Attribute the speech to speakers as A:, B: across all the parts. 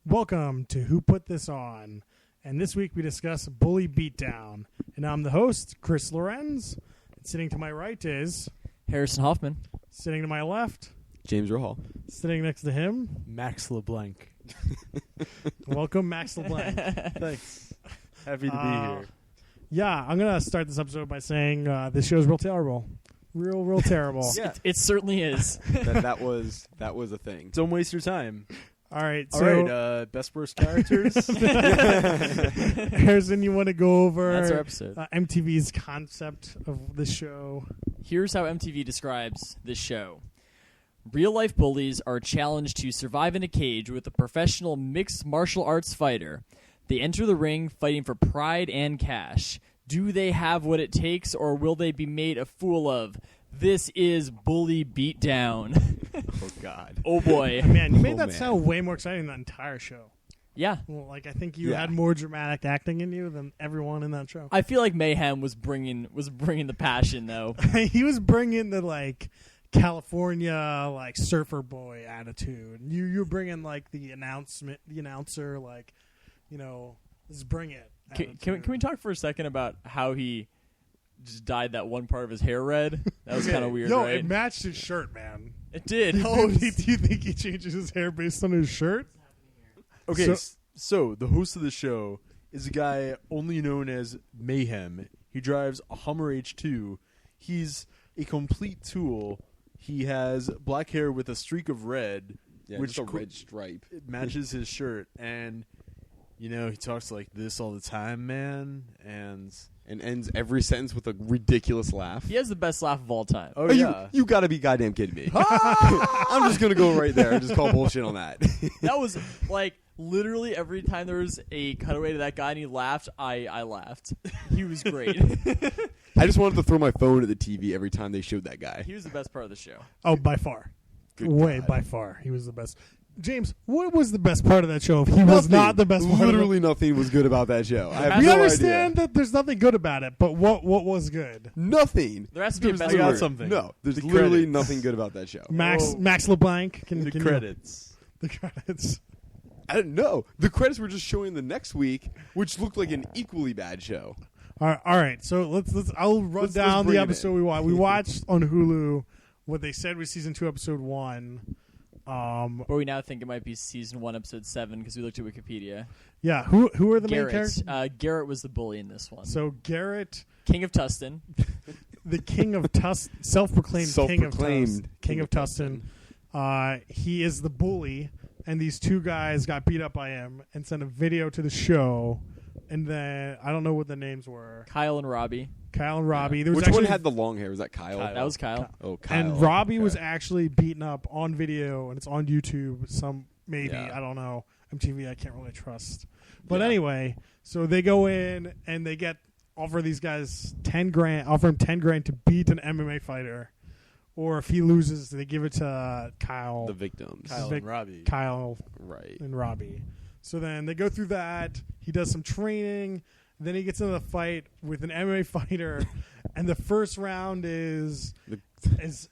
A: Welcome to Who Put This On? And this week we discuss Bully Beatdown. And I'm the host, Chris Lorenz. And sitting to my right is...
B: Harrison Hoffman.
A: Sitting to my left...
C: James Rohal.
A: Sitting next to him...
D: Max LeBlanc.
A: Welcome, Max LeBlanc.
D: Thanks. Happy to be here.
A: Yeah, I'm going to start this episode by saying this show's real terrible. Real terrible.
B: Yeah. It certainly is.
C: that was a thing.
D: Don't waste your time.
A: All right.
D: All right, best worst characters.
A: Harrison, you want to go over
B: That's our episode.
A: MTV's concept of the show?
B: Here's how MTV describes this show. Real-life bullies are challenged to survive in a cage with a professional mixed martial arts fighter. They enter the ring fighting for pride and cash. Do they have what it takes, or will they be made a fool of? This is Bully Beatdown.
C: Oh, God.
B: Oh, boy.
A: Man, you made that sound way more exciting than the entire show.
B: Yeah.
A: Well, I think you had more dramatic acting in you than everyone in that show.
B: I feel like Mayhem was bringing the passion, though.
A: He was bringing the, California, surfer boy attitude. You were bringing, the announcer, let's bring it.
B: Can we talk for a second about how he just dyed that one part of his hair red? That was kind of weird, right?
A: It matched his shirt, man.
B: It did.
A: Do you think he changes his hair based on his shirt?
D: Okay, so the host of the show is a guy only known as Mayhem. He drives a Hummer H2. He's a complete tool. He has black hair with a streak of red,
C: which is a red stripe.
D: It matches his shirt, and he talks like this all the time, man, and
C: ends every sentence with a ridiculous laugh.
B: He has the best laugh of all time.
D: Oh, yeah.
C: You gotta be goddamn kidding me. I'm just gonna go right there and just call bullshit on that.
B: That was literally every time there was a cutaway to that guy and he laughed, I laughed. He was great.
C: I just wanted to throw my phone at the TV every time they showed that guy.
B: He was the best part of the show.
A: Oh, by far.
C: Good
A: by far. He was the best. James, what was the best part of that show if he was not the best part?
C: Literally nothing was good about that show. I have
A: we
C: no
A: understand
C: idea.
A: that there's nothing good about it, but what was good?
C: Nothing.
B: There has to be a best
D: I got
B: part.
D: something.
C: No, there's
D: The
C: literally
D: credits.
C: nothing good about that show.
A: Max LeBlanc.
D: The credits.
A: The credits.
C: I don't know. The credits were just showing the next week, which looked like an equally bad show.
A: All right. So let's. I'll run down
C: bring
A: the
C: it
A: episode
C: in.
A: we watched. We watched on Hulu what they said was season 2, episode 1.
B: But we now think it might be season 1, episode 7 because we looked at Wikipedia.
A: Yeah. Who are the main
B: Garrett.
A: characters?
B: Garrett was the bully in this one.
A: So Garrett,
B: King of Tustin.
A: the king of self-proclaimed king of Tustin. He is the bully, and these two guys got beat up by him and sent a video to the show. And then I don't know what the names were.
B: Kyle and Robbie.
A: Kyle and Robbie.
C: Yeah.
A: There was
C: Which one
A: actually,
C: had the long hair? Was that Kyle?
B: That was Kyle.
C: Oh, Kyle.
A: And Robbie was
C: Okay.
A: actually beaten up on video, and it's on YouTube. Maybe
C: Yeah.
A: I don't know. MTV, I can't really trust. But anyway, so they go in and they offer these guys $10,000. Offer him $10,000 to beat an MMA fighter, or if he loses, they give it to Kyle.
C: The victims.
D: Kyle and Robbie.
A: Kyle
C: Right.
A: and Robbie. So then they go through that. He does some training. Then he gets into the fight with an MMA fighter, and the first round is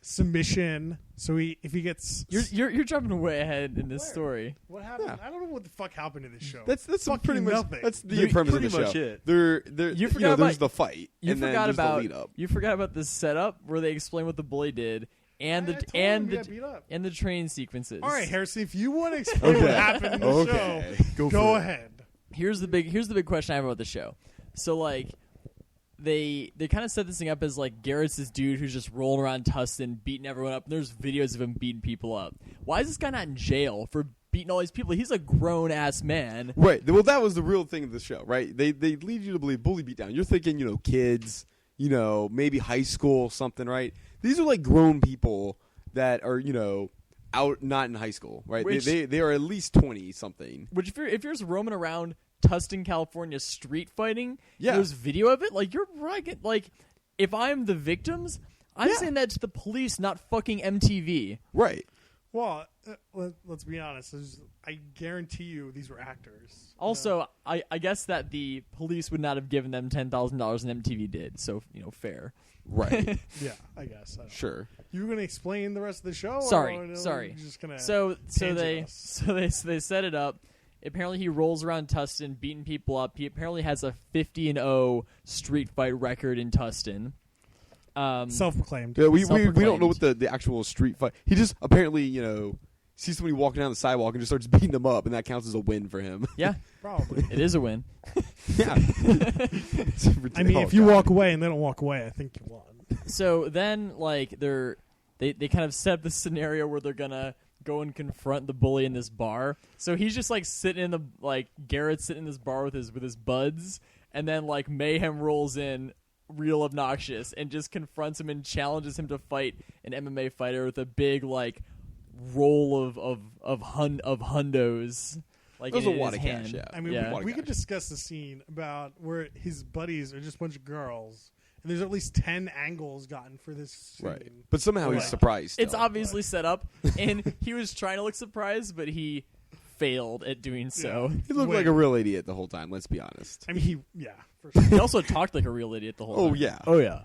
A: submission. So if he gets
B: You're jumping way ahead in this story.
A: what happened?
C: Yeah.
A: I don't know what the fuck happened in this show.
C: That's
A: Fucking
C: pretty much
A: nothing.
C: that's the premise of the
D: pretty
C: show.
D: much it.
B: You forgot
C: there's
B: about-
C: the fight.
B: You
C: and then
B: forgot
C: there's
B: about
C: the lead up.
B: you forgot about the setup where they explain what the bully did and
A: I told
B: the
A: him he got beat up.
B: and the training sequences.
A: All right, Harrison, if you want to explain what happened in the
C: Okay.
A: show,
C: Go
A: go
C: for it.
A: ahead.
B: Here's the big question I have about the show. So they kind of set this thing up as Garrett's this dude who's just rolling around Tustin, beating everyone up. And there's videos of him beating people up. Why is this guy not in jail for beating all these people? He's a grown ass man.
C: Right. Well, that was the real thing of the show, right? They lead you to believe bully beatdown. You're thinking, kids, maybe high school, something, right? These are grown people that are, out not in high school, right? They are at least 20 something.
B: Which if you're just roaming around Tustin, California, street fighting,
C: Yeah.
B: there's video of it. You're right. If I'm the victims, I'm saying that to the police, not fucking MTV.
C: Right.
A: Well, let's be honest. I guarantee you these were actors.
B: Also, I guess that the police would not have given them $10,000 and MTV did. So, fair.
C: Right.
A: Yeah, I guess.
C: Sure.
A: You going to explain the rest of the show?
B: Sorry.
A: Or you're just gonna
B: So
A: tangent
B: they
A: us?
B: so they set it up. apparently he rolls around Tustin, beating people up. He apparently has a 50-0 street fight record in Tustin.
A: Self-proclaimed.
C: Yeah, we don't know what the actual street fight. He just apparently, sees somebody walking down the sidewalk and just starts beating them up, and that counts as a win for him.
B: Yeah,
A: probably.
B: It is a win.
C: Yeah.
A: I mean, if you walk away and they don't walk away, I think you won.
B: So then, like, they kind of set up this scenario where they're gonna go and confront the bully in this bar. So he's just like Garrett's sitting in this bar with his buds, and then like Mayhem rolls in real obnoxious and just confronts him and challenges him to fight an MMA fighter with a big like roll of hundos. Like
C: there's
B: in
C: a lot
B: his
C: of
B: hand.
C: cash. Yeah.
A: I mean,
B: Yeah.
A: we could discuss the scene about where his buddies are just a bunch of girls, and there's at least 10 angles gotten for this scene.
C: Right. But somehow he's
A: Right.
C: surprised. Still.
B: It's obviously set up, and he was trying to look surprised, but he failed at doing so.
C: He looked like a real idiot the whole time. Let's be honest.
A: I mean, for sure.
B: He also talked like a real idiot the whole
C: Oh
B: time.
C: yeah.
D: Oh yeah.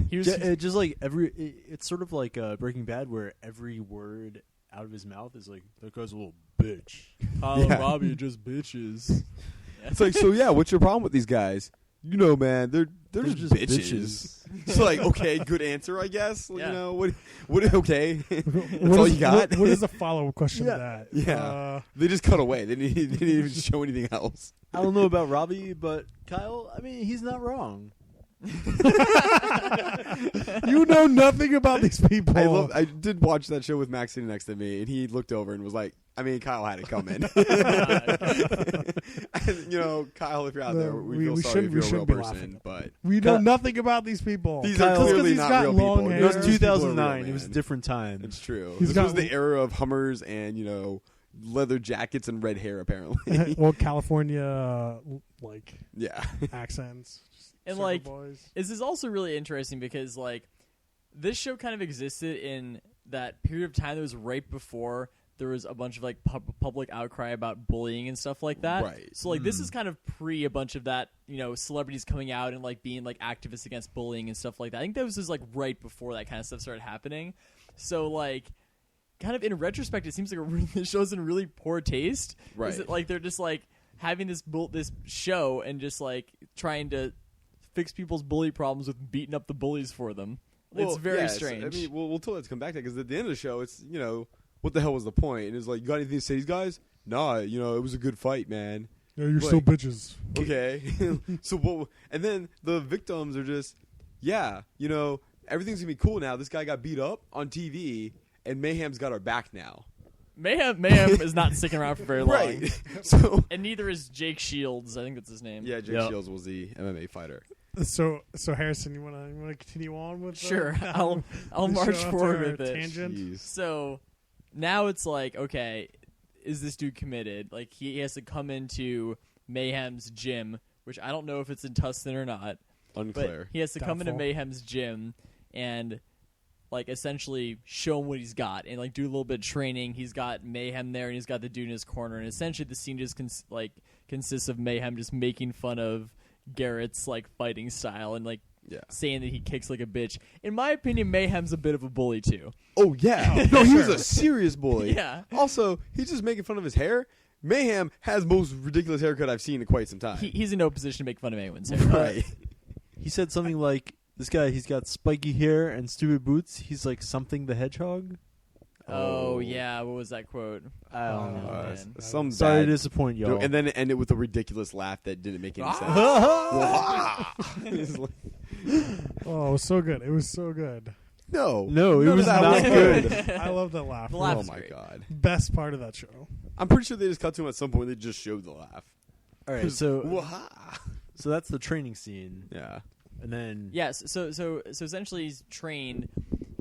B: He was
D: Just like it's sort of like Breaking Bad, where every word out of his mouth is like, "That guy's a little bitch."
B: Kyle and Robbie are just bitches.
C: It's like, so yeah, what's your problem with these guys? Man, they're just bitches. It's like, okay, good answer, I guess.
B: Yeah.
C: What okay. That's all you got?
A: What is the follow-up question to
D: Yeah.
A: that?
C: Yeah. They just cut away. They didn't even show anything else.
D: I don't know about Robbie, but Kyle, I mean, he's not wrong.
A: You know nothing about these people.
C: I did watch that show with Max sitting next to me, and he looked over and was like, I mean, Kyle had it coming. And, Kyle, if you're out there, we feel sorry if you're a real person. But
A: we know nothing about these people.
C: these
D: Kyle-
C: are clearly
A: he's
C: not
A: got
C: real
A: long
C: people.
A: hair.
D: It was
A: These
D: 2009.
C: Real,
D: It was a
C: man.
D: different time.
C: It's true.
A: He's
C: This
A: got-
C: was the era of Hummers and, leather jackets and red hair, apparently.
A: Well, California,
C: Yeah.
A: accents.
B: And,
A: Surfer
B: like,
A: boys.
B: This is also really interesting because, like, this show kind of existed in that period of time that was right before there was a bunch of, like, public outcry about bullying and stuff like that.
C: Right.
B: So, like, this is kind of pre a bunch of that, celebrities coming out and, like, being, like, activists against bullying and stuff like that. I think that was just, like, right before that kind of stuff started happening. So, like, kind of in retrospect, it seems like this show's in really poor taste.
C: Right.
B: Is it, like, they're just, like, having this show and just, like, trying to fix people's bully problems with beating up the bullies for them. It's very strange.
C: I mean, we'll tell that to come back to because at the end of the show, it's, what the hell was the point? And it's like, you got anything to say to these guys? Nah, it was a good fight, man.
A: Yeah, you're still bitches.
C: Okay. So what? And then the victims are just, everything's going to be cool now. This guy got beat up on TV, and Mayhem's got our back now.
B: Mayhem is not sticking around for very long.
C: Right. So.
B: And neither is Jake Shields. I think that's his name.
C: Yeah, Jake Shields was the MMA fighter.
A: So Harrison, you wanna continue on with?
B: Sure, I'll
A: the
B: march
A: show
B: forward
A: after
B: with
A: our
B: it.
A: Tangent.
C: Jeez.
B: So now it's like, okay, is this dude committed? Like he has to come into Mayhem's gym, which I don't know if it's in Tustin or not.
C: Unclear.
B: But he has to come into
A: Doubtful.
B: Mayhem's gym and like essentially show him what he's got and like do a little bit of training. He's got Mayhem there and he's got the dude in his corner, and essentially the scene just consists of Mayhem just making fun of Garrett's like fighting style and like saying that he kicks like a bitch. In my opinion, Mayhem's a bit of a bully too.
C: Oh yeah, no, he was a serious bully.
B: Yeah.
C: Also, he's just making fun of his hair. Mayhem has the most ridiculous haircut I've seen in quite some time.
B: He's in no position to make fun of anyone's hair.
C: Right.
D: He said something like, "This guy, he's got spiky hair and stupid boots. He's like something the hedgehog."
B: Oh yeah, what was that quote?
D: I don't know.
B: man.
C: Some
D: Sorry
C: bad
D: to disappoint y'all.
C: joke, and then it ended with a ridiculous laugh that didn't make any sense. It's like,
A: Oh, it was so good. It was so good.
C: no,
D: No, it
C: none of
D: was
C: that
D: not good.
A: I love that laugh.
B: The laugh
C: Oh
B: is
C: my
B: great.
C: god!
A: Best part of that show.
C: I'm pretty sure they just cut to him at some point. They just showed the laugh.
D: All right, so
C: Wah-ha.
D: that's the training scene,
C: Yeah.
D: and then
B: Yes. So essentially, he's trained,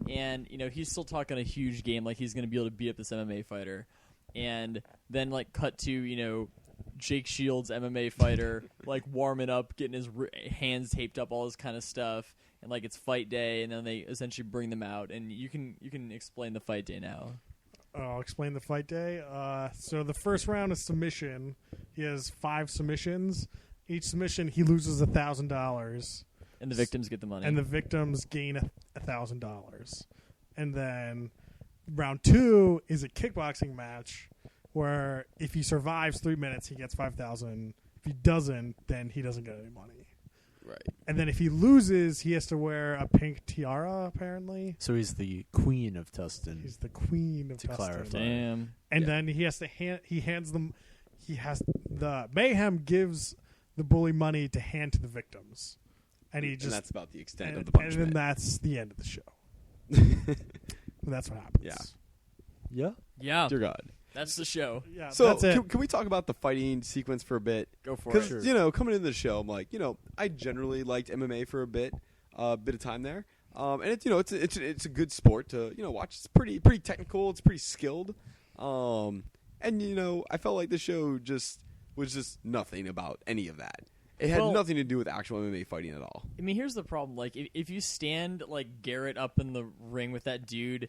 B: and he's still talking a huge game, like he's going to be able to beat up this MMA fighter, and then like cut to Jake Shields, MMA fighter, like warming up, getting his hands taped up, all this kind of stuff, and like it's fight day, and then they essentially bring them out, and you can explain the fight day now.
A: I'll explain the fight day. So the first round is submission. He has 5 submissions. Each submission, he loses $1,000.
B: And the victims get the money.
A: And the victims gain $1,000. And then round 2 is a kickboxing match. where if he survives 3 minutes, he gets 5,000. If he doesn't, then he doesn't get any money.
C: Right.
A: And then if he loses, he has to wear a pink tiara, apparently.
D: So he's the queen of Tustin.
A: He's the queen of
D: To
A: Tustin.
D: clarify.
B: Damn.
A: And then he has to hands them. The Mayhem gives the bully money to hand to the victims, and
C: that's about the extent of
A: and
C: the punishment.
A: then that's the end of the show. That's what happens.
C: Yeah.
D: Yeah.
B: Yeah.
C: Dear God.
B: That's the show.
A: Yeah.
C: So
A: that's it.
C: can we talk about the fighting sequence for a bit?
B: Go for it.
C: Because coming into the show, I'm like, I generally liked MMA for a bit of time there, and it's a good sport to watch. It's pretty technical. It's pretty skilled, and I felt like the show was just nothing about any of that. It had nothing to do with actual MMA fighting at all.
B: I mean, here's the problem. Like, if you stand like Garrett up in the ring with that dude,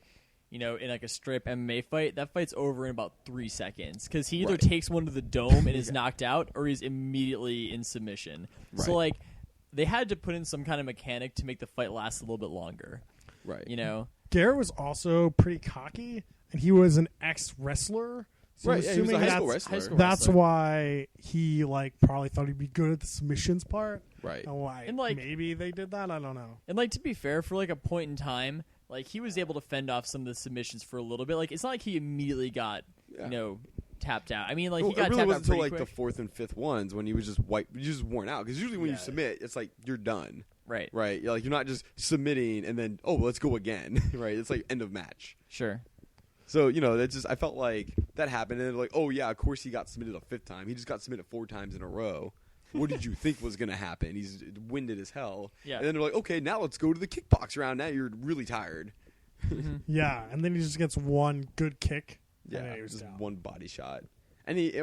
B: in like a straight MMA fight, that fight's over in about 3 seconds because he either takes one to the dome and is knocked out, or he's immediately in submission.
C: Right.
B: So like, they had to put in some kind of mechanic to make the fight last a little bit longer.
C: Right.
A: Garrett was also pretty cocky, and he was an ex-wrestler. So
C: Right,
A: I'm
C: he was a
A: assuming
C: high school
B: High
C: wrestler.
B: school
A: that's
B: wrestler.
A: why he probably thought he'd be good at the submissions part.
C: Right.
A: And why
B: And,
A: maybe they did that. I don't know.
B: And to be fair, for a point in time, he was able to fend off some of the submissions for a little bit. It's not like he immediately got tapped out. I mean, he got
C: it really
B: tapped out
C: wasn't until
B: pretty
C: the
B: quick.
C: fourth and fifth ones when he was just worn out. Because usually when you submit, it's like you're done.
B: Right.
C: Right. You're not just submitting and then let's go again. Right. It's like end of match.
B: Sure.
C: So I felt like that happened, and of course he got submitted a fifth time. He just got submitted 4 times in a row. What did you think was going to happen? He's winded as hell.
B: Yeah.
C: And then they're like, okay, now let's go to the kickbox round. Now you're really tired.
A: Yeah, and then he just gets one good kick.
C: Yeah,
A: and then he was
C: just
A: down.
C: one body shot. And he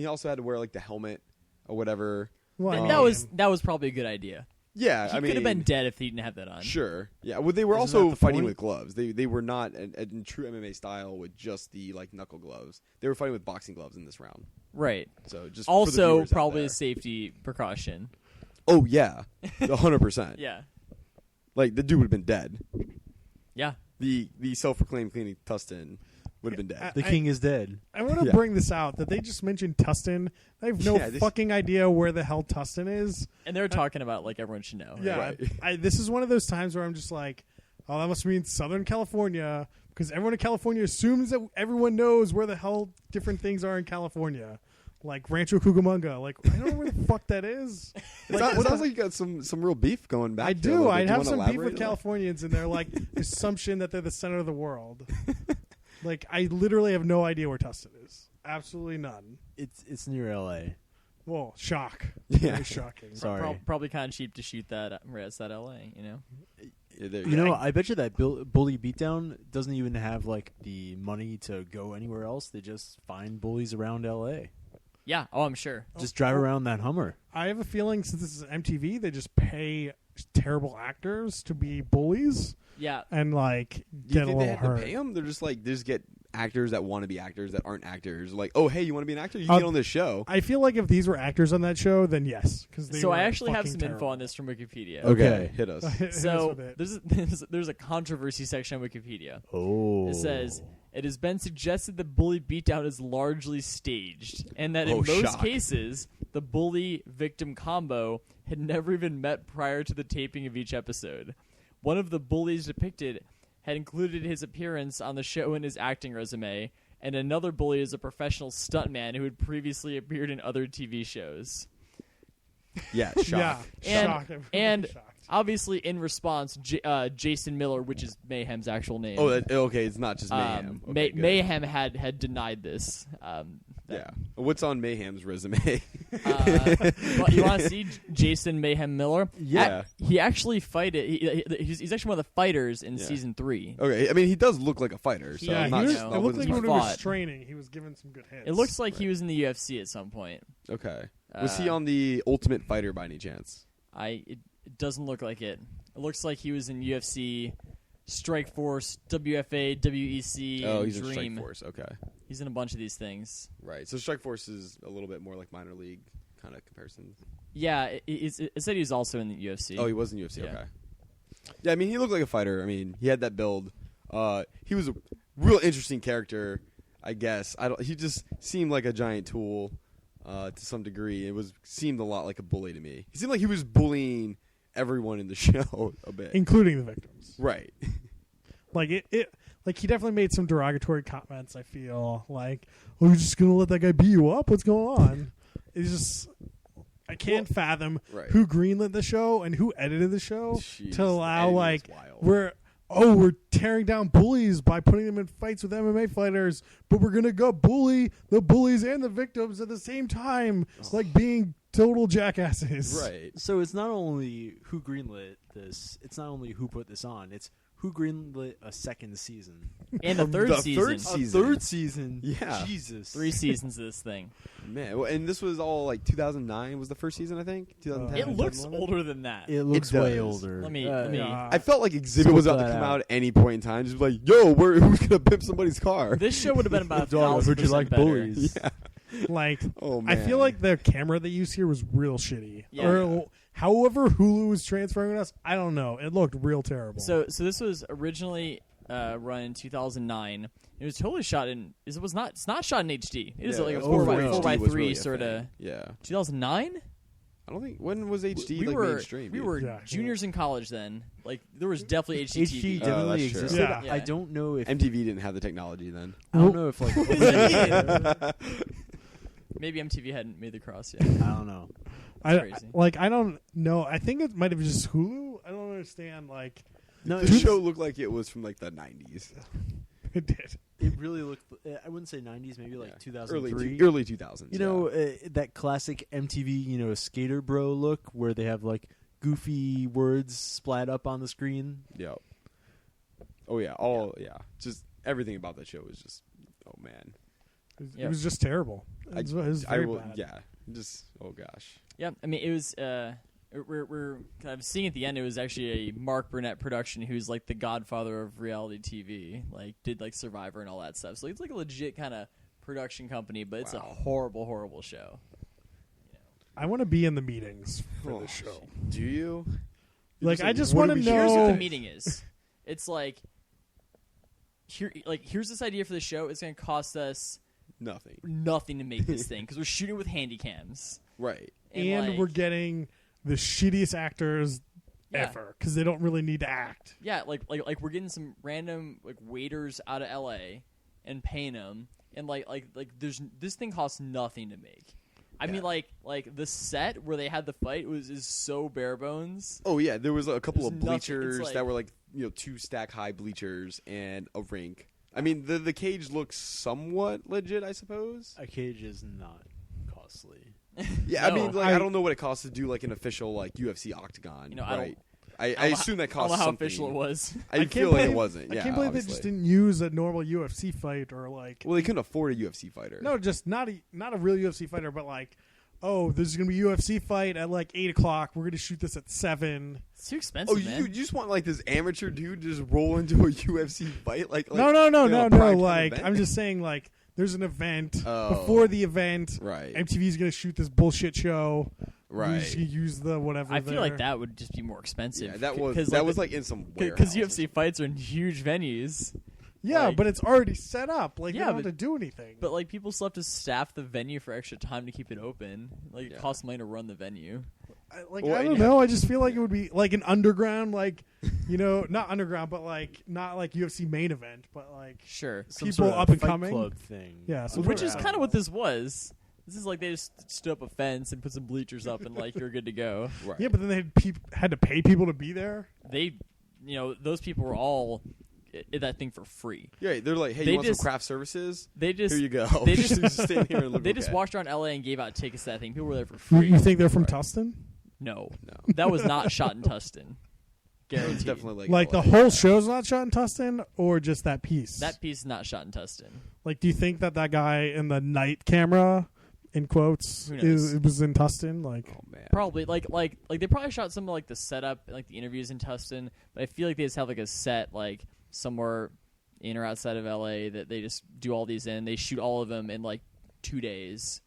C: also had to wear the helmet or whatever.
A: Well,
B: That was probably a good idea.
C: Yeah,
B: He could have been dead if he didn't have that on.
C: Sure. Yeah. Well, they were
D: Isn't
C: also
D: that the
C: fighting
D: point?
C: with gloves. They were not in true MMA style with just the knuckle gloves. They were fighting with boxing gloves in this round.
B: Right.
C: So just for the
B: Also,
C: viewers out
B: probably
C: there.
B: a safety precaution.
C: Oh yeah, 100%.
B: Yeah.
C: The dude would have been dead.
B: Yeah.
C: The self-proclaimed cleaning Tustin would have been dead.
D: The king is dead.
A: I want to bring this out that they just mentioned Tustin. I have no fucking idea where the hell Tustin is.
B: And they're talking about everyone should know.
A: Yeah,
C: Right.
A: this is one of those times where I'm just like, oh, that must mean Southern California, because everyone in California assumes that everyone knows where the hell different things are in California. Like Rancho Cucamonga. I don't know where the fuck that is.
C: It sounds like you got some real beef going back.
A: I
C: there a
A: do.
C: little bit.
A: I
C: Do you
A: have
C: wanna
A: some beef
C: elaborate
A: with
C: on that?
A: Californians and their assumption that they're the center of the world. I literally have no idea where Tustin is. Absolutely none.
D: It's near L.A.
A: Whoa, shock.
C: Yeah.
A: Very shocking.
D: Sorry.
B: Probably kind of cheap to shoot that where it's at LA,
C: Yeah,
D: You know, I bet you that Bully Beatdown doesn't even have the money to go anywhere else. They just find bullies around L.A.
B: Yeah. Oh, I'm sure.
D: Just drive around that Hummer.
A: I have a feeling since this is MTV, they just pay terrible actors to be bullies
B: Yeah.
A: and
C: Do you
A: get a
C: think they
A: little
C: have
A: hurt.
C: to pay them? They're just they just get actors that want to be actors that aren't actors. Oh, hey, you want to be an actor? You can get on this show.
A: I feel like if these were actors on that show, then yes.
B: So I actually have some info on this from Wikipedia.
D: Okay.
C: Hit us.
B: So there's a controversy section on Wikipedia.
D: Oh.
B: It says, it has been suggested that Bully Beatdown is largely staged, and that in most
C: shock.
B: cases, the bully-victim combo had never even met prior to the taping of each episode. One of the bullies depicted had included his appearance on the show in his acting resume, and another bully is a professional stuntman who had previously appeared in other TV shows.
C: Yeah, shock.
A: Yeah,
B: And-
A: shock.
B: and-
A: Shocked.
B: Obviously, in response, Jason Miller, which is Mayhem's actual name.
C: Oh, okay. It's not just Mayhem. Okay, good.
B: Mayhem had denied this.
C: Yeah. What's on Mayhem's resume?
B: Well, you want to see Jason Mayhem Miller?
C: Yeah.
B: He actually he's actually one of the fighters in season 3.
C: Okay. I mean, he does look like a fighter. So
A: Yeah,
C: I'm not
A: it
C: just,
B: know.
C: that
A: looked like
C: wasn't
A: when he was
B: fought.
A: training, he was given some good hits.
B: It looks like he was in the UFC at some point.
C: Okay. Was he on the Ultimate Fighter by any chance?
B: It doesn't look like it. It looks like he was in UFC, Strike Force, WFA, WEC,
C: Oh,
B: and
C: he's in
B: Dream.
C: Strike Force. Okay.
B: He's in a bunch of these things.
C: Right. So Strike Force is a little bit more like minor league kind of comparisons.
B: Yeah, it said he was also in the UFC.
C: Oh, he was in UFC.
B: Yeah.
C: Okay. Yeah, I mean, he looked like a fighter. I mean, he had that build. He was a real interesting character. I guess. He just seemed like a giant tool to some degree. It seemed a lot like a bully to me. He seemed like he was bullying everyone in the show a bit,
A: including the victims.
C: Right.
A: Like like he definitely made some derogatory comments. I feel like, oh, you're just gonna let that guy beat you up? What's going on? It's just, I can't fathom who greenlit the show and who edited the show to allow we're tearing down bullies by putting them in fights with MMA fighters, but we're gonna go bully the bullies and the victims at the same time, like being total jackasses.
C: Right.
D: So it's not only who greenlit this, it's not only who put this on, it's who greenlit a second season.
B: And a third season.
D: A third season.
C: Yeah.
D: Jesus.
B: 3 seasons of this thing.
C: Man, and this was all like 2009 was the first season, I think. 2010.
B: It looks older than that.
D: It looks way older.
B: Let me.
C: I felt like Exhibit was about to come out at any point in time. Just like, yo, who's gonna pimp somebody's car?
B: This show would have been about 1,000%
D: Would you like
B: better.
D: bullies?
C: Yeah.
A: Like,
C: oh man.
A: I feel like the camera they used here was real shitty.
B: Yeah.
A: Or however Hulu was transferring us, I don't know. It looked real terrible.
B: So this was originally run in 2009. It was totally shot in. It's not shot in HD. It is like a 4x3
C: really
B: sort of.
C: Yeah.
B: 2009.
C: I don't think when was HD mainstream.
B: We were juniors in college then. Like there was definitely HD
D: HD
B: TV.
D: definitely existed.
B: Yeah.
D: I don't know if
C: MTV didn't have the technology then.
D: I don't know if like
B: Maybe MTV hadn't made the cross yet.
D: I don't know.
B: It's crazy.
A: I don't know. I think it might have just Hulu. I don't understand. Like,
D: No,
C: The show looked like it was from like the 90s.
A: it did.
D: it really looked. I wouldn't say 90s, maybe like 2003.
C: Early 2000s.
D: You know, that classic MTV, skater bro look where they have like goofy words splat up on the screen.
C: Yeah. Oh yeah. Just everything about that show was just. Oh man.
A: It was just terrible. It was very bad.
C: Yeah. Just. Oh gosh.
B: Yeah, I mean it was. We're kind of seeing at the end. It was actually a Mark Burnett production, who's like the godfather of reality TV. Like did like Survivor and all that stuff. So it's like a legit kind of production company, but it's a horrible, horrible show.
A: I want to be in the meetings for this show.
C: Do you?
A: Like, I just want to know.
B: Here's what the meeting is. It's like here's this idea for the show. It's going to cost us nothing to make this thing because we're shooting with handy cams,
C: right?
A: And we're getting the shittiest actors ever because they don't really need to act.
B: Yeah, like we're getting some random like waiters out of LA and paying them, and like there's this thing costs nothing to make. I mean, like the set where they had the fight is so bare bones.
C: Oh yeah, there was a couple of bleachers that were like 2 stack high bleachers and a rink. I mean, the cage looks somewhat legit, I suppose.
D: A cage is not costly.
C: Yeah, no, I mean, I don't know what it costs to do like an official like UFC octagon. Right? I assume that costs.
B: I don't know how
C: something.
B: official it was.
C: I feel like it wasn't.
A: I can't believe they just didn't use a normal UFC fight or like.
C: Well, they couldn't afford a UFC fighter.
A: No, just not a real UFC fighter, but like, oh, this is gonna be a UFC fight at like 8:00. We're gonna shoot this at 7.
B: It's too expensive.
C: Oh, you just want like this amateur dude to just roll into a UFC fight? Like
A: no. Like I'm just saying like. There's an event. Before the event,
C: right.
A: MTV's going to shoot this bullshit show.
C: Right.
A: We're just going to use the whatever.
B: I feel like that would just be more expensive.
C: Yeah, that was like in some warehouse.
B: Because UFC fights are in huge venues.
A: Yeah, but it's already set up. Like, you don't have to do anything.
B: But, like, people still have to staff the venue for extra time to keep it open. Like, it costs money to run the venue.
A: I don't know. I just feel like it would be, like, an underground, like, not underground, but, like, not like UFC main event, but, like,
B: sure,
A: people up and coming.
D: Club thing.
A: Yeah.
B: Which is kind of what this was. This is like they just stood up a fence and put some bleachers up and, like, you're good to go.
C: Right.
A: Yeah, but then they had to pay people to be there.
B: Those people were all that thing for free.
C: Yeah, they're like, hey, you want some craft services?
B: Here you
C: go.
B: They just
C: stand here and look.
B: They just walked around LA and gave out tickets to that thing. People were there for free.
A: You think they're from Tustin?
B: No, that was not shot in Tustin. Guaranteed.
C: It's definitely
A: like the whole show's not shot in Tustin, or just that piece.
B: That piece is not shot in Tustin.
A: Like, do you think that guy in the night camera, in quotes, it was in Tustin? Like,
C: oh man,
B: probably. Like they probably shot some of like the setup, like the interviews in Tustin. But I feel like they just have like a set like somewhere in or outside of LA that they just do all these in. They shoot all of them in like 2 days.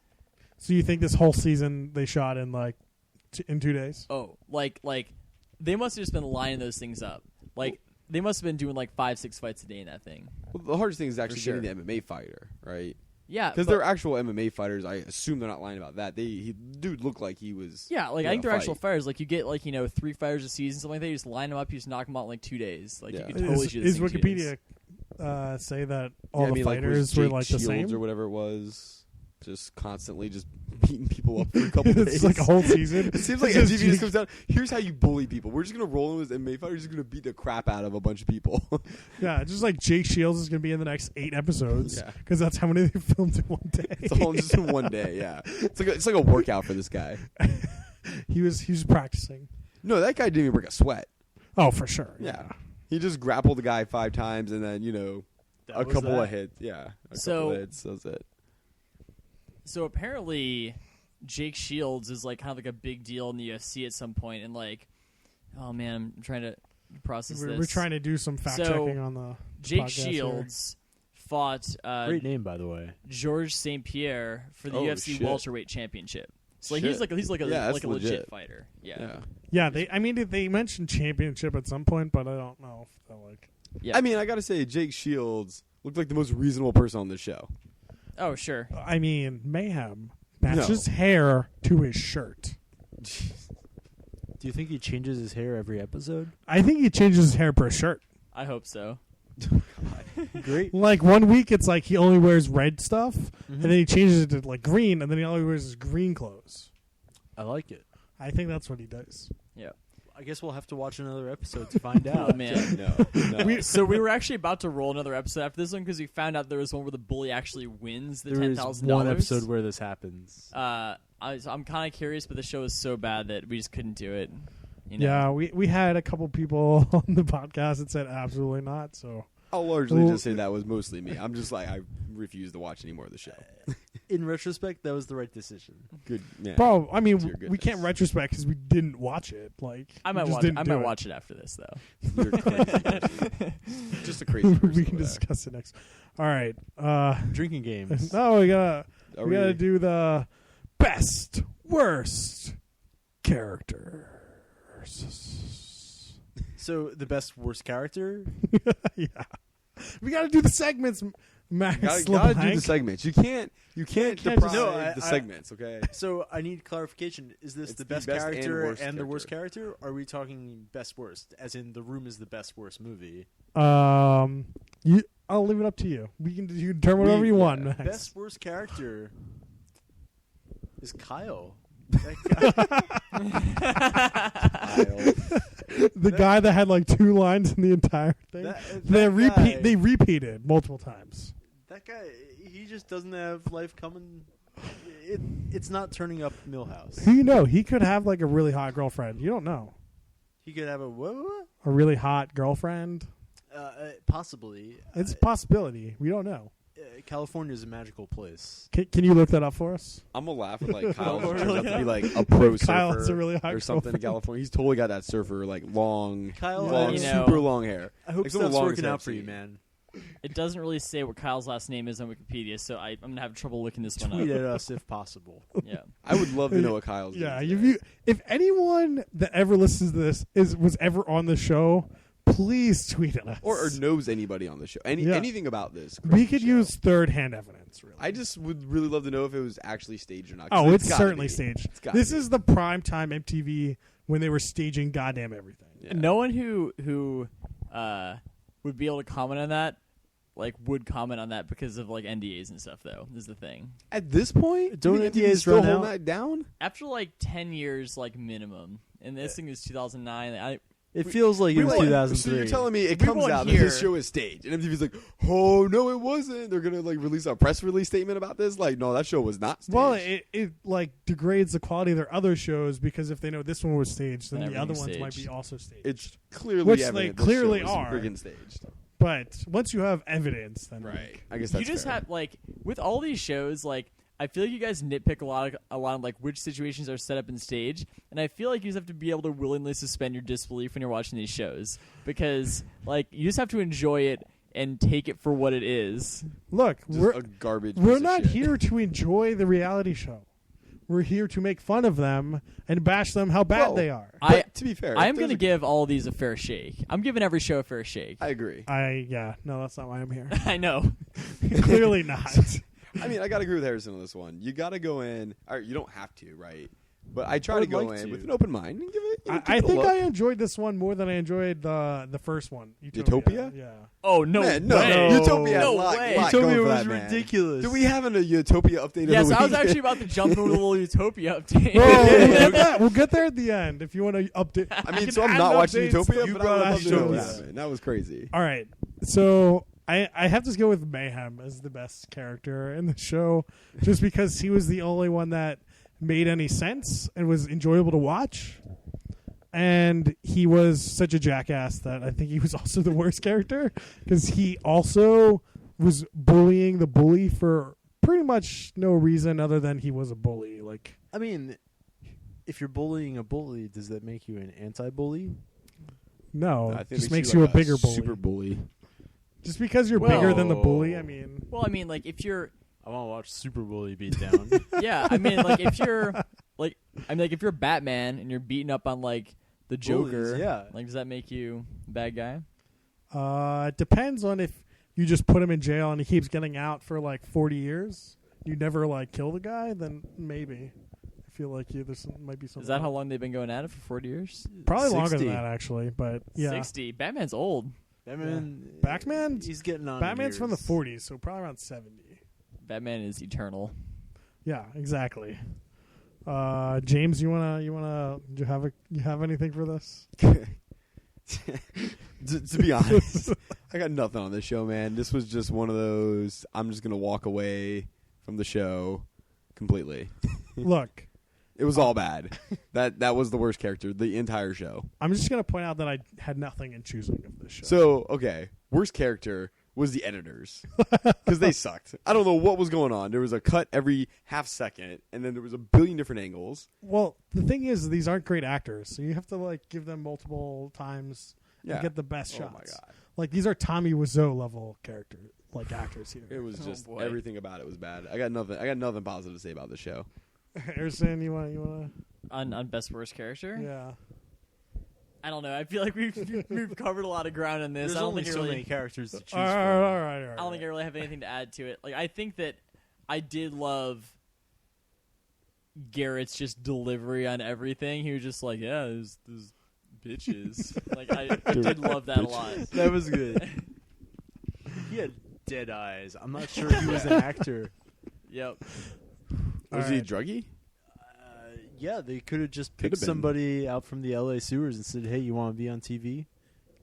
A: So you think this whole season they shot in like in 2 days?
B: Oh, like they must have just been lining those things up. Like they must have been doing like 5-6 fights a day in that thing.
C: Well, the hardest thing is actually
B: sure.
C: getting the MMA fighter, right?
B: Yeah,
C: because they're actual MMA fighters. I assume they're not lying about that. Dude looked like he was.
B: Yeah, like I think they're actual fighters. Like you get 3 fighters a season, something like that. You just line them up, you just knock them out in like 2 days. Like you could totally shoot.
A: Is Wikipedia say that all the fighters were like the same
C: or whatever it was? Just constantly just beating people up for a couple days.
A: It's like a whole season.
C: It seems like MTV just comes down. Here's how you bully people. We're just gonna roll in as MMA fighters. We're just gonna beat the crap out of a bunch of people.
A: Yeah, just like Jake Shields is gonna be in the next 8 episodes because that's how many they filmed in one day.
C: It's all just in one day. Yeah, it's like a workout for this guy.
A: he was practicing.
C: No, that guy didn't even break a sweat.
A: Oh, for sure.
C: Yeah, he just grappled the guy 5 times and then a couple of hits. Yeah, couple of hits. That's it.
B: So apparently, Jake Shields is like kind of like a big deal in the UFC at some point, and like, oh man, I'm trying to process this.
A: We're trying to do some fact checking on the
B: Jake Shields fought
D: great name by the way,
B: Georges St. Pierre for the UFC welterweight championship. So like, he's like a legit fighter.
A: Yeah. They mentioned championship at some point, but I don't know if they're like.
C: Yeah. I mean, I gotta say, Jake Shields looked like the most reasonable person on the show.
B: Oh, sure.
A: I mean, Mayhem matches hair to his shirt.
D: Do you think he changes his hair every episode?
A: I think he changes his hair per shirt.
B: I hope so.
D: Great.
A: Like 1 week, it's like he only wears red stuff, and then he changes it to like green, and then he only wears his green clothes.
D: I like it.
A: I think that's what he does.
B: Yeah.
D: I guess we'll have to watch another episode to find out.
B: Oh, man.
C: No.
B: So we were actually about to roll another episode after this one because we found out there was one where the bully actually wins the $10,000.
D: There is one episode where this happens.
B: I'm kind of curious, but the show is so bad that we just couldn't do it.
A: Yeah, we had a couple people on the podcast that said absolutely not. So
C: I'll largely just say that was mostly me. I'm just like, I refuse to watch any more of the show.
D: In retrospect, that was the right decision.
C: Good, yeah.
A: Bro, I mean, we can't retrospect because we didn't watch it. Like,
B: I might watch it after this, though.
C: You're crazy. Just a crazy person.
A: We can discuss it next. All right.
D: Drinking games.
A: No, we gotta do the best, worst characters.
D: So the best, worst character?
A: Yeah. We gotta do the segments, Max.
C: Gotta do the segments. You can't deprive the segments, okay?
D: So I need clarification. Is this the best character and the worst character? Or are we talking best worst? As in The Room is the best worst movie?
A: I'll leave it up to you. You can determine whatever you want, Max.
D: Best worst character is Kyle.
A: The guy that had like 2 lines in the entire thing. They repeated multiple times.
D: That guy, he just doesn't have life coming. It's not turning up Millhouse.
A: Who you know? He could have like a really hot girlfriend. You don't know.
D: He could have a
A: really hot girlfriend.
D: Possibly.
A: It's a possibility. We don't know.
D: California is a magical place.
A: Can you look that up for us?
C: I'm gonna laugh at like Kyle turns out to be like a pro surfer
A: really hot
C: or something in California. He's totally got that surfer like long, super long hair.
D: I hope stuff's working out for you, man.
B: It doesn't really say what Kyle's last name is on Wikipedia, so I'm gonna have trouble looking this one up.
D: Tweet at us if possible.
B: Yeah,
C: I would love to know what Kyle's.
A: Yeah, if anyone that ever listens to this was ever on the show, please tweet at us.
C: Or knows anybody on the show. Anything about this.
A: We could use third-hand evidence, really.
C: I just would really love to know if it was actually staged or not.
A: Oh, it's certainly staged. This is the primetime MTV when they were staging goddamn everything.
B: Yeah. No one who would be able to comment on that, would comment on that because of NDAs and stuff. Though is the thing.
C: At this point,
D: don't NDAs
C: still hold that down?
B: After 10 years, minimum, and this thing is 2009.
D: It feels like it was 2003.
C: So you're telling me it comes out that this show is staged, and MTV's like, "Oh no, it wasn't." They're gonna release a press release statement about this. No, that show was not staged.
A: Well, it degrades the quality of their other shows because if they know this one was staged, then the other ones might be also staged.
C: It's clearly
A: which
C: evident
A: they clearly
C: this show
A: are
C: friggin' staged.
A: But once you have evidence, then
C: right. I guess that's
B: you just
C: fair.
B: have with all these shows I feel like you guys nitpick a lot of which situations are set up and staged, and I feel like you just have to be able to willingly suspend your disbelief when you're watching these shows because you just have to enjoy it and take it for what it is.
A: Look,
C: we're a garbage.
A: We're not here to enjoy the reality show. We're here to make fun of them and bash them how bad they are.
C: To be fair,
B: I am going to give all of these a fair shake. I'm giving every show a fair shake.
C: I agree.
A: No, that's not why I'm here.
B: I know.
A: Clearly not.
C: I mean, I got to agree with Harrison on this one. You got to go in. You don't have to, right? But I try to go in with an open mind and give it.
A: I think I enjoyed this one more than I enjoyed the first one.
C: Utopia?
A: Yeah.
B: Oh no!
C: Man, no,
B: way.
C: Utopia.
B: No
C: lot,
B: way.
C: lot
D: Utopia
C: going for
D: was
C: that, man.
D: ridiculous.
C: Do we have a Utopia update?
B: Yes,
C: of the
B: I was
C: week?
B: actually about to jump into a little Utopia update.
A: We'll get there at the end if you want to update.
C: I mean, so I'm not watching Utopia, but I would love to know what
A: Utopia.
C: happened. That was crazy.
A: All right, so I have to go with Mayhem as the best character in the show, just because he was the only one that made any sense and was enjoyable to watch. And he was such a jackass that I think he was also the worst character, because he also was bullying the bully for pretty much no reason other than he was a bully. Like,
D: I mean, if you're bullying a bully, does that make you an anti-bully?
A: no,
C: I think
A: it just
C: it
A: makes
C: makes
A: you
C: you
A: a
C: like
A: bigger
C: a
A: bully.
C: super bully.
A: Just because you're bigger than the bully, I mean.
B: Well, I mean, like if you're,
D: I want to watch Super Bully Beatdown.
B: yeah, I mean, like if you're, if you're Batman and you're beating up on like the Joker,
D: Bullies, yeah.
B: like does that make you a bad guy?
A: It depends on if you just put him in jail and he keeps getting out for like 40 years. You never like kill the guy, then maybe. I feel like might be something.
B: Is that how long they've been going at it for 40 years?
A: Probably
D: 60.
A: longer than that, actually. But yeah,
B: 60. Batman's old.
D: Batman, he's getting on.
A: Batman's from the 40s, so probably around 70.
B: Batman is eternal.
A: Yeah, exactly. James, you have anything for this?
C: To be honest, I got nothing on this show, man. This was just one of those. I'm just gonna walk away from the show completely.
A: Look,
C: it was all bad. That was the worst character the entire show.
A: I'm just gonna point out that I had nothing in choosing of this show.
C: So okay, worst character was the editors because they sucked. I don't know what was going on. There was a cut every half second, and then there was a billion different angles.
A: Well, the thing is, these aren't great actors, so you have to like give them multiple times and get the best shots.
C: Oh my god!
A: Like these are Tommy Wiseau level actors here.
C: It was just everything about it was bad. I got nothing positive to say about the show.
A: Harrison, you want
B: On best worst character?
A: Yeah.
B: I don't know. I feel like we've covered a lot of ground in this.
D: There's
B: I don't
D: only
B: think
D: so
B: really,
D: many characters to choose
A: All
D: from.
A: right.
B: I don't think I really have anything to add to it. Like I think that I did love Garrett's just delivery on everything. He was just like, yeah, there's bitches. Like I did love that a lot.
D: That was good. He had dead eyes. I'm not sure he was an actor.
B: Yep.
C: Was he a druggie?
D: Yeah, they could have just
C: Could've
D: picked
C: been.
D: somebody out from the LA sewers and said, "Hey, you want to be on TV?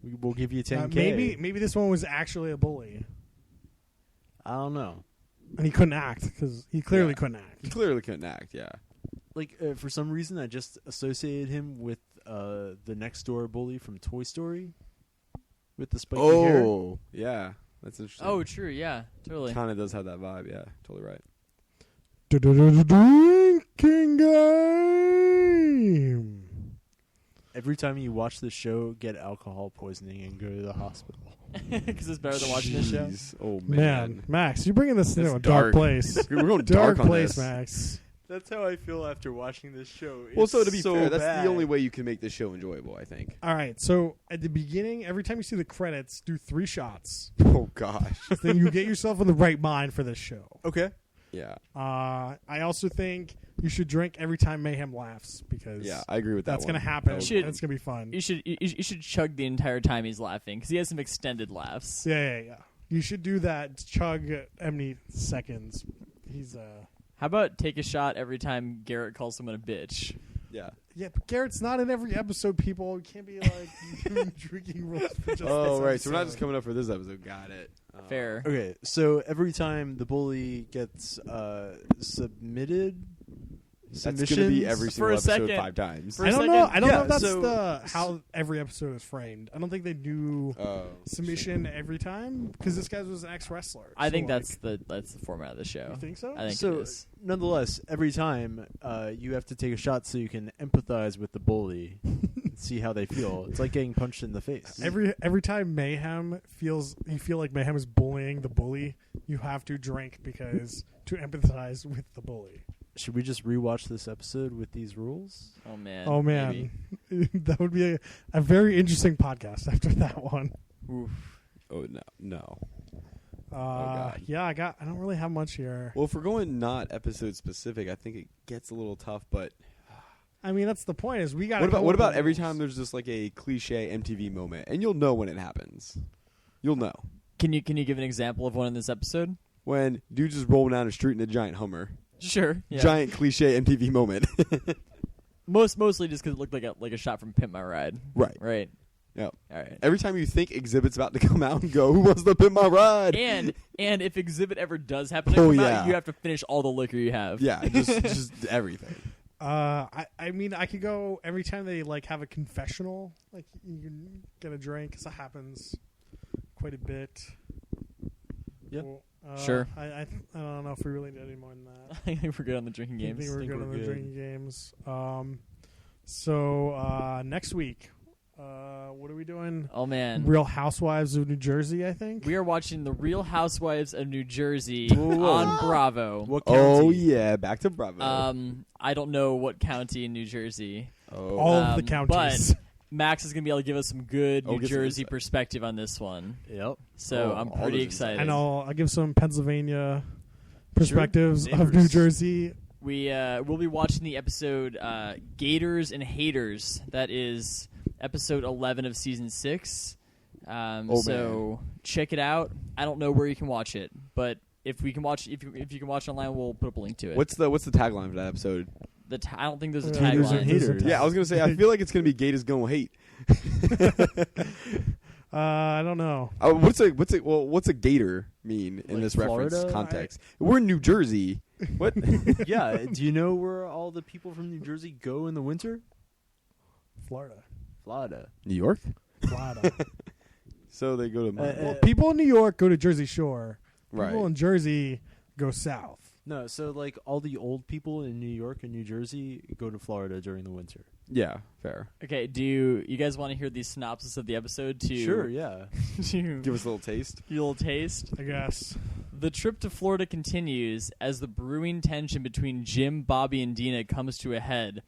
D: We'll give you $10K."
A: Maybe this one was actually a bully,
D: I don't know.
A: and he couldn't act because he clearly couldn't act.
C: He clearly couldn't act. Yeah.
D: Like for some reason, I just associated him with the next door bully from Toy Story, with the spiky hair.
C: Oh, yeah. That's interesting.
B: Oh, true. Yeah, totally.
C: Kind of does have that vibe. Yeah, totally right.
A: Drinking game.
D: Every time you watch the show, get alcohol poisoning and go to the hospital.
B: Because it's better than watching this show.
C: Jeez. Oh
A: Man, Max, you're bringing this
C: That's
A: into a dark place.
C: We're going
A: Dark
C: dark on
A: place,
C: this.
A: Max.
D: That's how I feel after watching this show.
C: Well, so to be fair, that's
D: bad.
C: the only way you can make this show enjoyable, I think.
A: All right, so at the beginning, every time you see the credits, do 3 shots.
C: Oh gosh.
A: Then you get yourself in the right mind for this show.
D: Okay.
C: Yeah.
A: I also think you should drink every time Mayhem laughs because
C: Yeah, I agree with that.
A: that's
C: one.
A: going to happen.
C: That was-
A: And it's going to be fun.
B: You should chug the entire time he's laughing because he has some extended laughs.
A: Yeah. You should do that. Chug how many seconds. He's
B: How about take a shot every time Garrett calls someone a bitch?
C: Yeah.
A: Yeah, but Garrett's not in every episode, people. You can't be like drinking rules for just
C: Oh,
A: this
C: right. So we're not
A: episode.
C: just coming up for this episode. Got it.
B: Fair.
D: Okay, so every time the bully gets submitted,
C: That's going to
D: submissions
C: be every single
B: For a
C: episode
B: second.
C: 5 times.
B: For
A: I
B: a
A: don't know.
B: second-
A: I don't know
D: Yeah,
A: if that's
D: so-
A: how every episode is framed. I don't think they do submission every time because this guy was an ex-wrestler.
B: I
A: So,
B: think
A: like,
B: that's the format of the show.
A: You think so?
B: I think it
D: So,
B: is.
D: nonetheless, every time you have to take a shot so you can empathize with the bully and see how they feel. It's like getting punched in the face.
A: Every time Mayhem you feel like Mayhem is bullying the bully, you have to drink because to empathize with the bully.
D: Should we just rewatch this episode with these rules?
B: Oh man.
A: Oh man, that would be a very interesting podcast after that one.
B: Oof.
C: Oh no. God.
A: Yeah, I don't really have much here.
C: Well, if we're going not episode specific, I think it gets a little tough. But
A: I mean, that's the point. Is we got.
C: What about every time there's just like a cliche MTV moment, and you'll know when it happens. You'll know.
B: Can you give an example of one in this episode?
C: When dude's just rolling down the street in a giant Hummer.
B: Sure. Yeah.
C: Giant cliche MTV moment.
B: Mostly just because it looked like a shot from Pimp My Ride.
C: Right.
B: Right.
C: Yep.
B: All right.
C: Every time you think Exhibit's about to come out and go, who wants to Pimp My Ride?
B: And if Exhibit ever does happen to come out, you have to finish all the liquor you have.
C: Yeah, just everything.
A: I mean, I could go every time they like have a confessional. Like you can get a drink, because that happens quite a bit.
D: Yeah.
A: Well,
B: Sure.
A: I don't know if we really did any more than that.
B: I think we're good on the drinking games.
A: I think we're good on the drinking games. So next week, what are we doing?
B: Oh man,
A: Real Housewives of New Jersey, I think.
B: we are watching The Real Housewives of New Jersey on Bravo.
D: What county?
C: Oh yeah, back to Bravo.
B: I don't know what county in New Jersey.
A: All of the counties.
B: But Max is going to be able to give us some good New
C: get some
B: Jersey
C: insight.
B: perspective on this one.
D: Yep.
B: So I'm
C: all
B: pretty
C: those
B: excited.
A: And I'll give some Pennsylvania perspectives of New
D: Neighbors.
A: Jersey.
B: We'll be watching the episode Gators and Haters. That is episode 11 of season 6. So check it out. I don't know where you can watch it, but if you can watch it online, we'll put up a link to it.
C: What's the tagline for that episode?
B: I don't think there's a
A: Gators and
B: tagline.
A: Haters.
C: Yeah, I was gonna say I feel like it's gonna be Gators gonna hate.
A: I don't know.
C: What's a gator mean in
D: Like
C: this reference
D: Florida?
C: context? We're in New Jersey. What?
D: Yeah. Do you know where all the people from New Jersey go in the winter?
A: Florida.
C: New York.
A: Florida.
C: So they go to
A: Well, people in New York go to Jersey Shore.
C: right.
A: People in Jersey go south.
D: No, so like all the old people in New York and New Jersey go to Florida during the winter.
C: Yeah, fair.
B: Okay, do you guys want to hear the synopsis of the episode?
D: Sure, yeah.
B: To
C: Give us a little taste.
B: your little taste.
A: I guess.
B: The trip to Florida continues as the brewing tension between Jim, Bobby, and Dina comes to a head.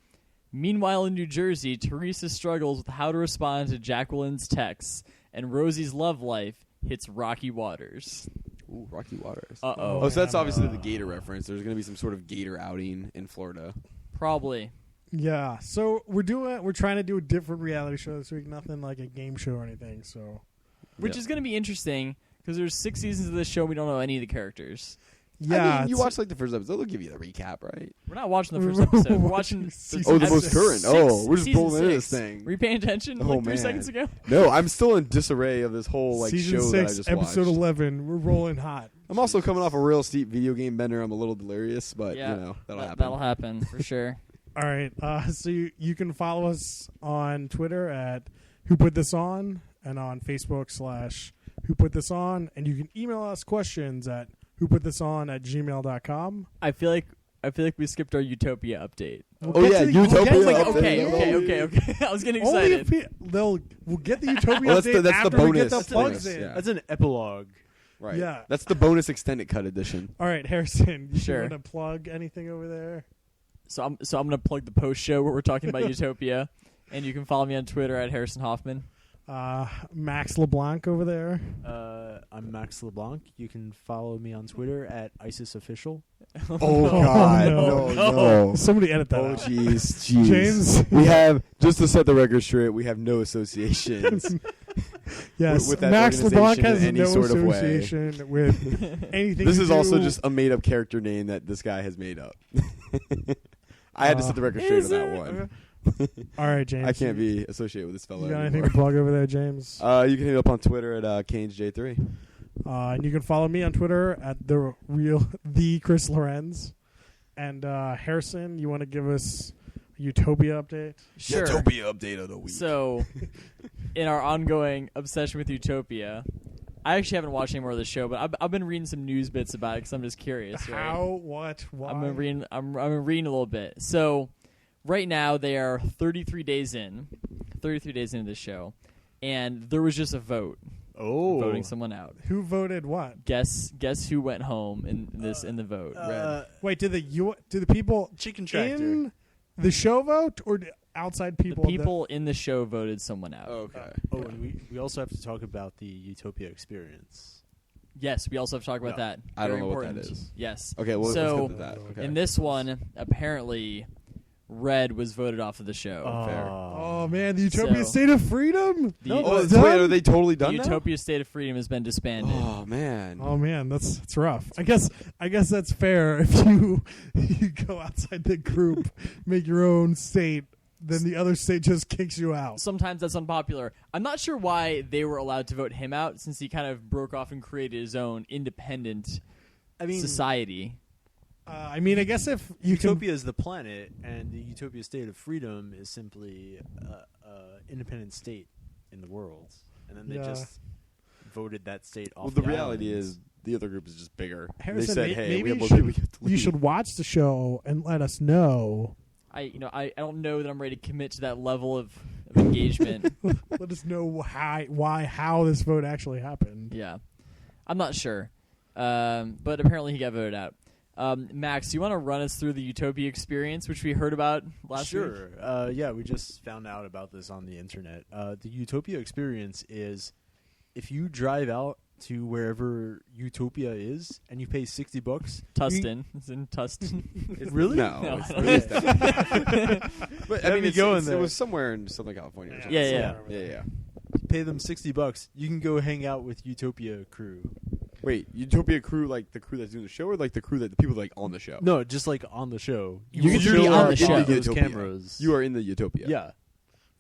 B: Meanwhile, in New Jersey, Teresa struggles with how to respond to Jacqueline's texts, and Rosie's love life hits rocky waters.
C: Ooh, Rocky Waters.
B: Uh-oh.
C: Oh, so that's obviously the gator reference. There's going to be some sort of gator outing in Florida.
B: Probably.
A: Yeah. So we're trying to do a different reality show this week. Nothing like a game show or anything. So.
B: Which is going to be interesting because there's 6 seasons of this show. We don't know any of the characters.
A: Yeah.
C: I mean, you watch like the first episode. They'll give you the recap, right?
B: We're not watching the first episode. We're watching
C: Oh, the most current. We're just
B: season
C: rolling into
B: 6.
C: this thing.
B: Were you paying attention
C: Oh,
B: 3
C: man.
B: seconds ago?
C: No, I'm still in disarray of this whole like
A: Season
C: show
A: 6,
C: that I just
A: episode
C: watched.
A: 11. We're rolling hot.
C: I'm also coming off a real steep video game bender. I'm a little delirious, but
B: Yeah,
C: that'll happen.
B: That'll happen for sure.
A: All right. So you can follow us on Twitter at Who Put This On and on Facebook / Who Put This On, and you can email us questions at whoputthison@gmail.com.
B: I feel like we skipped our Utopia update.
C: Oh yeah, Utopia.
B: It's like,
C: update.
B: okay. I was getting
A: Only
B: excited.
A: if we'll get the Utopia
C: Well,
A: update
C: that's
A: after
C: the
A: we get
C: bonus.
A: the plugs
C: Bonus,
A: in.
C: yeah.
D: That's an epilogue.
C: Right.
A: Yeah.
C: That's the bonus extended cut edition.
A: All right, Harrison, you
B: Sure.
A: want to plug anything over there?
B: So I'm gonna plug the post show where we're talking about Utopia, and you can follow me on Twitter at Harrison Hoffman.
A: Max LeBlanc over there.
D: I'm Max LeBlanc. You can follow me on Twitter at IsisOfficial.
C: Oh God,
A: no.
C: no.
A: Somebody edit that
C: Oh
A: out.
C: jeez.
A: James.
C: We have, just to set the record straight, we have no associations.
A: Yes,
C: with that
A: Max LeBlanc
C: organization
A: has
C: in any
A: no
C: sort of way.
A: association with anything.
C: This
A: to
C: is
A: do.
C: also just a made up character name that this guy has made up. I had to set the record straight on that one.
A: All right, James.
C: I can't be associated with this fellow
A: You got anything
C: anymore.
A: to plug over there, James?
C: You can hit me up on Twitter at CanesJ3.
A: And you can follow me on Twitter at the Chris Lorenz. And Harrison, you want to give us a Utopia update?
B: Sure.
C: Utopia update of the week.
B: So, in our ongoing obsession with Utopia, I actually haven't watched any more of the show, but I've been reading some news bits about it because I'm just curious. Right?
A: How? What? Why?
B: I'm reading a little bit. So, right now they are 33 days into this show, and there was just a vote. voting someone out.
A: Who voted what?
B: Guess who went home in the vote? Red.
A: Wait, did the people
D: Chicken Tractor
A: in the show vote or outside people?
B: The people in the show voted someone out.
C: Okay.
D: And we also have to talk about the Utopia experience.
B: Yes, we also have to talk about that.
C: I don't
B: Very
C: know
B: important.
C: what that is.
B: Yes.
C: Okay, well,
B: so
C: let's get to that. Okay.
B: in this one, apparently, Red was voted off of the show.
C: Fair.
A: Oh man, the Utopia State of Freedom.
C: Wait, are they totally done
B: The
C: now?
B: Utopia State of Freedom has been disbanded.
C: Oh man.
A: Oh man, that's rough. I guess that's fair if you go outside the group, make your own state, then the other state just kicks you out.
B: Sometimes that's unpopular. I'm not sure why they were allowed to vote him out, since he kind of broke off and created his own independent society.
A: I mean, I guess if
D: Utopia is the planet, and the Utopia State of Freedom is simply independent state in the world, and then they just voted that state off.
C: Well, the reality is the other group is just bigger.
A: Harrison,
C: they said, "Hey,
A: maybe
C: we have more people we have to
A: you
C: leave."
A: should watch the show and let us know.
B: I don't know that I'm ready to commit to that level of engagement.
A: Let us know how this vote actually happened.
B: Yeah, I'm not sure, but apparently he got voted out. Max, do you want to run us through the Utopia experience, which we heard about last week?
D: Sure. Yeah, we just found out about this on the internet. The Utopia experience is if you drive out to wherever Utopia is and you pay $60.
B: Tustin. It's in Tustin.
D: Really?
C: No,
B: No,
C: it's
B: I
C: really
B: don't
C: But I mean, it was somewhere in Southern California. Or something.
B: Yeah.
C: Yeah.
D: Pay them $60. You can go hang out with Utopia crew.
C: Wait, Utopia crew, like the crew that's doing the show, or like the crew that the people like on the show?
D: No, just like on the show.
B: You
D: will
B: can be
D: show
B: on
D: up
B: the show.
D: in those
C: Utopia.
D: cameras.
C: You are in the Utopia.
D: Yeah.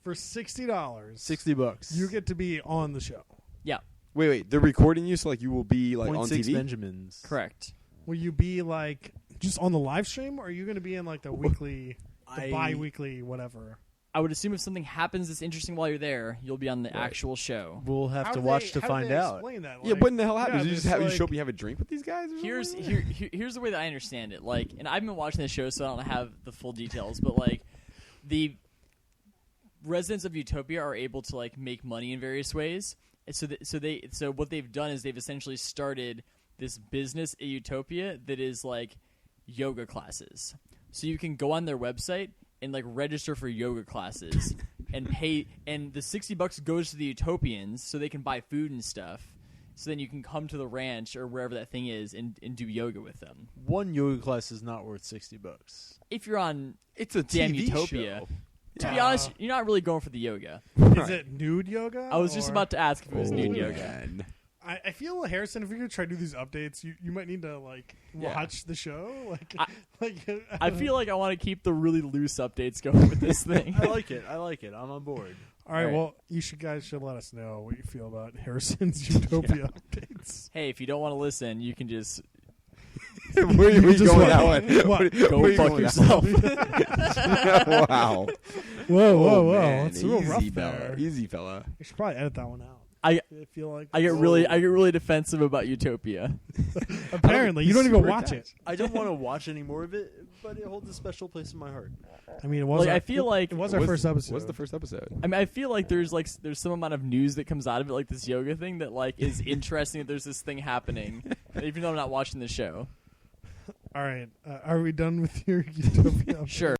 A: For $60,
D: $60.
A: you get to be on the show.
B: Yeah,
C: Wait. They're recording you, so like you will be like on
D: 0.6
C: TV.
D: Benjamins.
B: correct.
A: Will you be like just on the live stream, or are you going to be in like the weekly, bi-weekly, whatever?
B: I would assume if something happens that's interesting while you're there, you'll be on the actual show.
D: We'll have to watch to find out.
A: That?
C: Yeah, what in the hell happens?
A: yeah,
C: You just
A: there's
C: have you
A: like-
C: show up, you have a drink with these guys. Or
B: Here's
C: something?
B: here's the way that I understand it. Like, and I've been watching the show, so I don't have the full details. But like, the residents of Utopia are able to like make money in various ways. And so what they've done is they've essentially started this business at Utopia that is like yoga classes. So you can go on their website and like register for yoga classes and pay, and the $60 goes to the Utopians so they can buy food and stuff. So then you can come to the ranch or wherever that thing is and do yoga with them.
D: One yoga class is not worth $60.
B: If you're on
C: It's a
B: damn
C: TV
B: Utopia,
C: show.
B: to be honest, you're not really going for the yoga.
A: Is it nude yoga?
B: I was just
A: or-
B: about to ask if it was nude yoga.
C: Man.
A: I feel, Harrison, if you're gonna try to do these updates, you might need to like
C: Yeah.
A: watch the show. Like,
B: I feel like I want to keep the really loose updates going with this thing.
D: I like it. I'm on board.
A: All right,
B: All right.
A: well, you guys should let us know what you feel about Harrison's Utopia updates.
B: Hey, if you don't want to listen, you can just
C: Where are we
A: just
C: going
A: what?
C: that way?
A: What?
B: go
C: Where you
B: fuck
C: going
B: yourself.
C: Wow.
A: Whoa,
C: Oh, man.
A: It's real rough
C: Easy, fella.
A: there.
C: Easy, fella.
A: You should probably edit that one out.
B: I
A: feel like
B: get really defensive about Utopia.
A: apparently you don't even watch it.
D: I don't want to watch any more of it, but it holds a special place in my heart.
A: I mean, it was.
B: Like,
A: our,
B: I feel like
A: it was our first episode.
C: What's the first episode?
B: I mean, I feel like there's some amount of news that comes out of it, like this yoga thing that like is interesting that there's this thing happening, even though I'm not watching the show.
A: All right, are we done with your Utopia?
B: Sure.